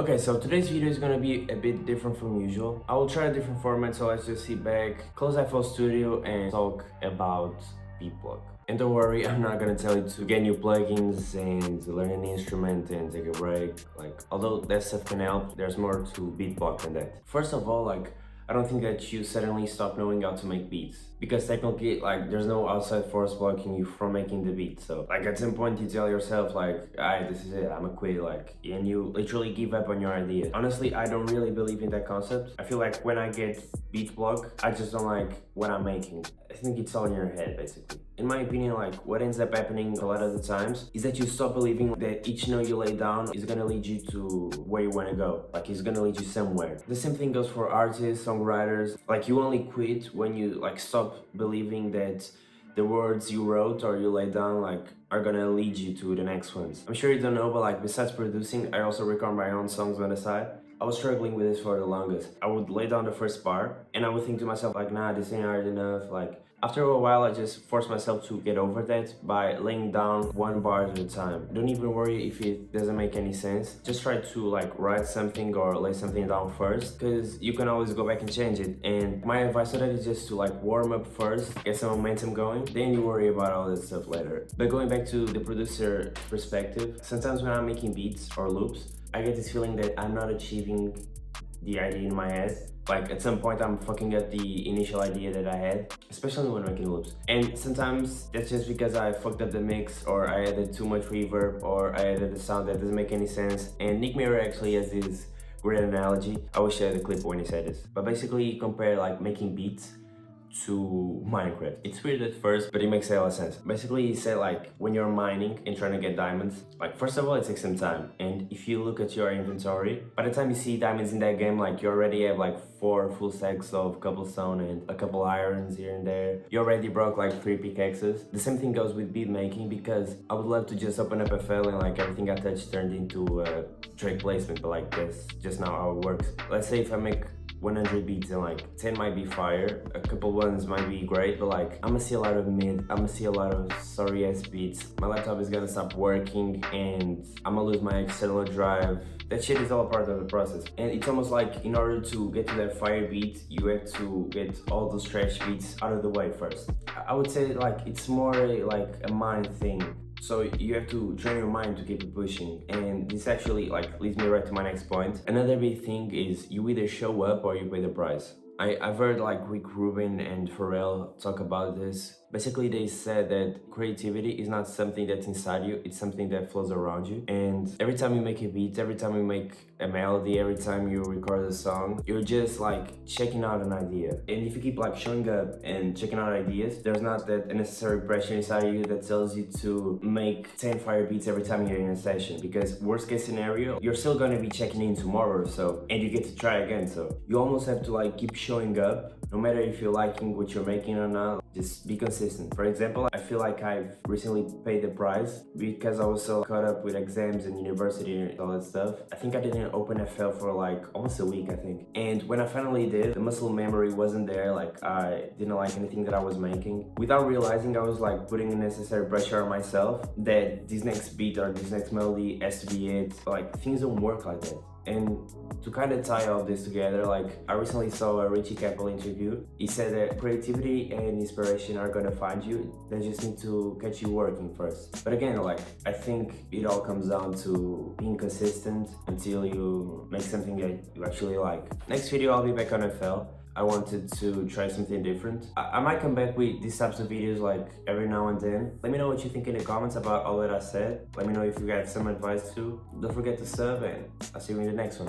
Okay, so today's video is gonna be a bit different from usual. I will try a different format, so let's just sit back, close FL Studio and talk about Beatblock. And don't worry, I'm not gonna tell you to get new plugins and learn an instrument and take a break. Although that stuff can help, there's more to Beatblock than that. First of all, I don't think that you suddenly stop knowing how to make beats, because technically, there's no outside force blocking you from making the beat. So, at some point, you tell yourself, alright, this is it, I'ma quit, and you literally give up on your idea. Honestly, I don't really believe in that concept. I feel like when I get beat block, I just don't like what I'm making. I think it's all in your head, basically. In my opinion, what ends up happening a lot of the times is that you stop believing that each note you lay down is gonna lead you to where you wanna go. It's gonna lead you somewhere. The same thing goes for artists, songwriters. You only quit when you stop believing that the words you wrote or you laid down are gonna lead you to the next ones. I'm sure you don't know, but besides producing, I also record my own songs on the side. I was struggling with this for the longest. I would lay down the first bar and I would think to myself nah, this ain't hard enough. After a while, I just forced myself to get over that by laying down one bar at a time. Don't even worry if it doesn't make any sense. Just try to write something or lay something down first, because you can always go back and change it. And my advice to that is just to warm up first, get some momentum going, then you worry about all that stuff later. But going back to the producer perspective, sometimes when I'm making beats or loops, I get this feeling that I'm not achieving the idea in my head. At some point I'm fucking up the initial idea that I had, especially when making loops. And sometimes that's just because I fucked up the mix, or I added too much reverb, or I added a sound that doesn't make any sense. And Nick Mirror actually has this great analogy. I wish I had a clip when he said this. But basically he compared making beats to Minecraft. It's weird at first, but it makes a lot of sense. Basically, he said when you're mining and trying to get diamonds, first of all, it takes some time. And if you look at your inventory, by the time you see diamonds in that game, you already have 4 full stacks of cobblestone and a couple irons here and there. You already broke 3 pickaxes. The same thing goes with beat making, because I would love to just open up FL and everything I touch turned into track placement, but that's just not how it works. Let's say if I make 100 beats and 10 might be fire, a couple ones might be great, but I'ma see a lot of mid, I'ma see a lot of sorry ass beats. My laptop is gonna stop working and I'ma lose my external drive. That shit is all part of the process. And it's almost in order to get to that fire beat, you have to get all those trash beats out of the way first. I would say it's more a mind thing. So you have to train your mind to keep it pushing. And this actually leads me right to my next point. Another big thing is you either show up or you pay the price. I've heard Rick Rubin and Pharrell talk about this. Basically, they said that creativity is not something that's inside you, it's something that flows around you. And every time you make a beat, every time you make a melody, every time you record a song, you're just checking out an idea. And if you keep showing up and checking out ideas, there's not that necessary pressure inside you that tells you to make 10 fire beats every time you're in a session. Because worst case scenario, you're still gonna be checking in tomorrow or so, and you get to try again. So you almost have to keep showing up, no matter if you're liking what you're making or not. Just be consistent. For example, I feel I've recently paid the price because I was so caught up with exams and university and all that stuff. I think I didn't open FL for almost a week, I think. And when I finally did, the muscle memory wasn't there. I didn't like anything that I was making. Without realizing, I was putting unnecessary pressure on myself that this next beat or this next melody has to be it. Things don't work like that. And to kind of tie all this together, I recently saw a Richie Campbell interview. He said that creativity and inspiration are gonna find you. They just need to catch you working first. But again, I think it all comes down to being consistent until you make something that you actually like. Next video, I'll be back on FL. I wanted to try something different. I might come back with these types of videos every now and then. Let me know what you think in the comments about all that I said. Let me know if you got some advice too. Don't forget to sub, and I'll see you in the next one.